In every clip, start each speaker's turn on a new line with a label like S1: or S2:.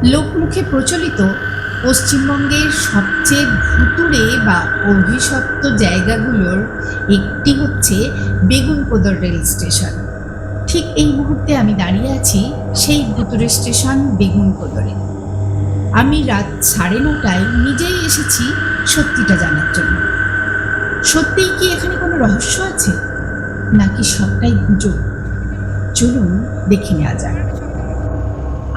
S1: লোকমুখে প্রচলিত পশ্চিমবঙ্গের সবচেয়ে ভুতুড়ে বা অভিশপ্ত জায়গাগুলোর একটি হচ্ছে বেগুনপোদর রেল স্টেশন। ঠিক এই মুহূর্তে আমি দাঁড়িয়ে আছি সেই ভুতুড়ে স্টেশন বেগুনপোদরে। আমি রাত 9:30টায় নিজেই এসেছি সত্যিটা জানার জন্য। সত্যিই কি এখানে কোনো রহস্য আছে, নাকি সবটাই গুজব? চলুন দেখে নেওয়া যাক।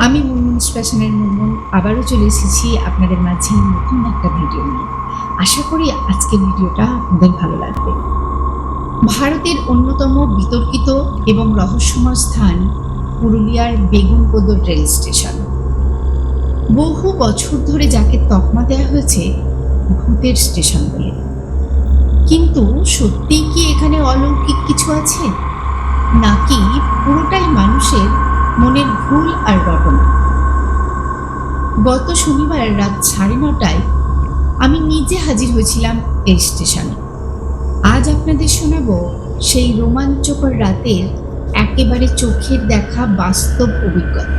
S1: আমি মুনমুন স্টেশনের মুনমুন আবারও চলে এসেছি আপনাদের মাঝে নতুন একটা ভিডিও নিয়ে। আশা করি আজকের ভিডিওটা আপনাদের ভালো লাগবে। ভারতের অন্যতম বিতর্কিত এবং রহস্যময় স্থান পুরুলিয়ার বেগুনপোদর রেল স্টেশন। বহু বছর ধরে যাকে তকমা দেওয়া হয়েছে ভূতের স্টেশন বলে। কিন্তু সত্যিই কি এখানে অলৌকিক কিছু আছে, নাকি পুরোটাই মানুষের মনের ভুল আর রটনা? গত শনিবার রাত 9:30টায় আমি নিজে হাজির হয়েছিলাম এই স্টেশনে। আজ আপনাদের শোনাবো সেই রোমাঞ্চকর রাতের একেবারে চোখের দেখা বাস্তব অভিজ্ঞতা।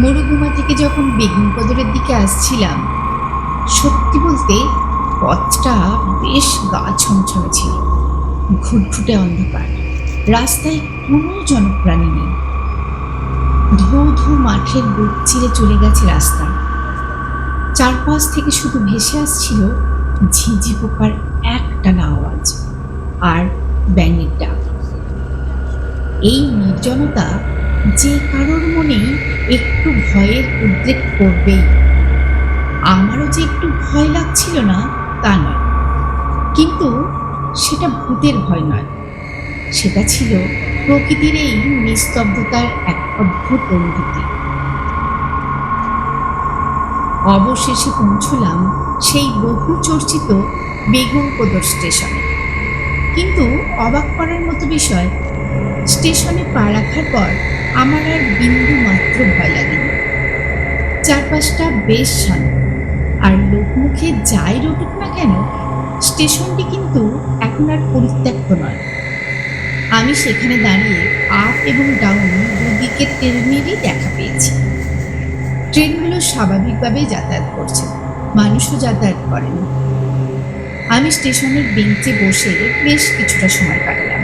S1: মরুগুমা থেকে যখন বেগুনপোদরের দিকে আসছিলাম, সত্যি বলতে পথটা বেশ গা ছমছমে ছিল। ঘুটঘুটে অন্ধকার, রাস্তায় কোনো জনপ্রাণী নেই। ধু ধু মাঠের বুক চিরে চলে গেছে রাস্তা। চারপাশ থেকে শুধু ভেসে আসছিল ঝিঁঝি পোকার একটানা আওয়াজ আর ব্যাঙের ডাক। এই নির্জনতা যে কারোর মনেই একটু ভয়ের উদ্রেক করবেই। আমারও যে একটু ভয় লাগছিল না তা নয়, কিন্তু সেটা ভূতের ভয় নয়, সেটা ছিল প্রকৃতির এই নিস্তব্ধতার এক অদ্ভুত অনুভূতি। অবশেষে পৌঁছলাম সেই বহু চর্চিত বেগুনপোদর স্টেশনে। কিন্তু অবাক করার মতো বিষয়, স্টেশনে পা রাখার পর আমার আর বিন্দু মাত্র ভয় লাগেনি। চারপাশটা বেশ শান্ত, আর লোকমুখে যাই রটুক না কেন, স্টেশনটি কিন্তু এখন আর পরিত্যক্ত নয়। আমি সেখানে দাঁড়িয়ে আপ এবং ডাউন দুদিকের ট্রেনেরই দেখা পেয়েছি। ট্রেনগুলো স্বাভাবিকভাবেই যাতায়াত করছে, মানুষও যাতায়াত করেন। আমি স্টেশনের বেঞ্চে বসে বেশ কিছুটা সময় কাটালাম,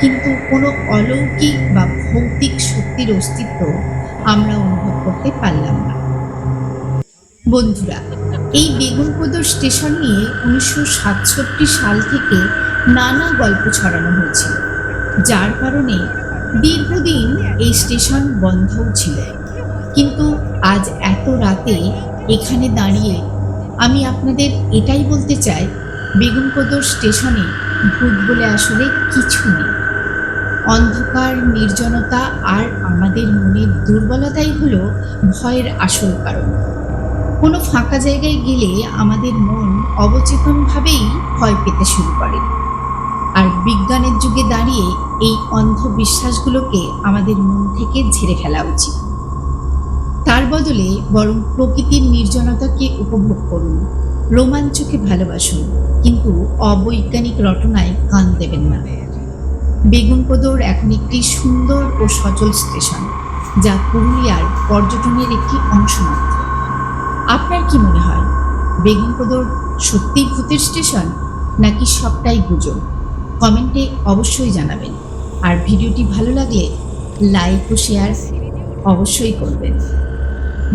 S1: কিন্তু কোনো অলৌকিক বা ভৌতিক শক্তির অস্তিত্ব আমরা অনুভব করতে পারলাম না। বন্ধুরা, এই বেগুনপোদর স্টেশন নিয়ে 1967 সাল থেকে নানা গল্প ছড়ানো হয়েছিল, যার কারণে দীর্ঘদিন এই স্টেশন বন্ধও ছিল। কিন্তু আজ এত রাতে এখানে দাঁড়িয়ে আমি আপনাদের এটাই বলতে চাই, বেগুনপোদর স্টেশনে ভূত বলে আসলে কিছু নেই। অন্ধকার, নির্জনতা আর আমাদের মনের দুর্বলতাই হলো ভয়ের আসল কারণ। কোনো ফাঁকা জায়গায় গেলে আমাদের মন অবচেতনভাবেই ভয় পেতে শুরু করে। আর বিজ্ঞানের যুগে দাঁড়িয়ে এই অন্ধবিশ্বাসগুলোকে আমাদের মন থেকে ঝেড়ে ফেলা উচিত। তার বদলে বরং প্রকৃতির নির্জনতাকে উপভোগ করুন, রোমাঞ্চকে ভালোবাসুন, কিন্তু অবৈজ্ঞানিক রটনায় কান দেবেন না। বেগুনপোদর এখন একটি সুন্দর ও সচল স্টেশন, যা পুরুলিয়ার পর্যটনের একটি অংশ মাত্র। আপনার কি মনে হয়, বেগুনপোদর সত্যিই ভূতের স্টেশন, নাকি সবটাই গুজব? কমেন্টে অবশ্যই জানাবেন। আর ভিডিওটি ভালো লাগলে লাইক ও শেয়ার অবশ্যই করবেন।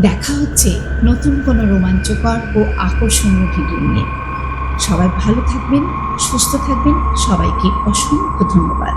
S1: দেখা হচ্ছে নতুন কোনো রোমাঞ্চকর ও আকর্ষণীয় ভিডিও নিয়ে। সবাই ভালো থাকবেন, সুস্থ থাকবেন। সবাইকে অসংখ্য ধন্যবাদ।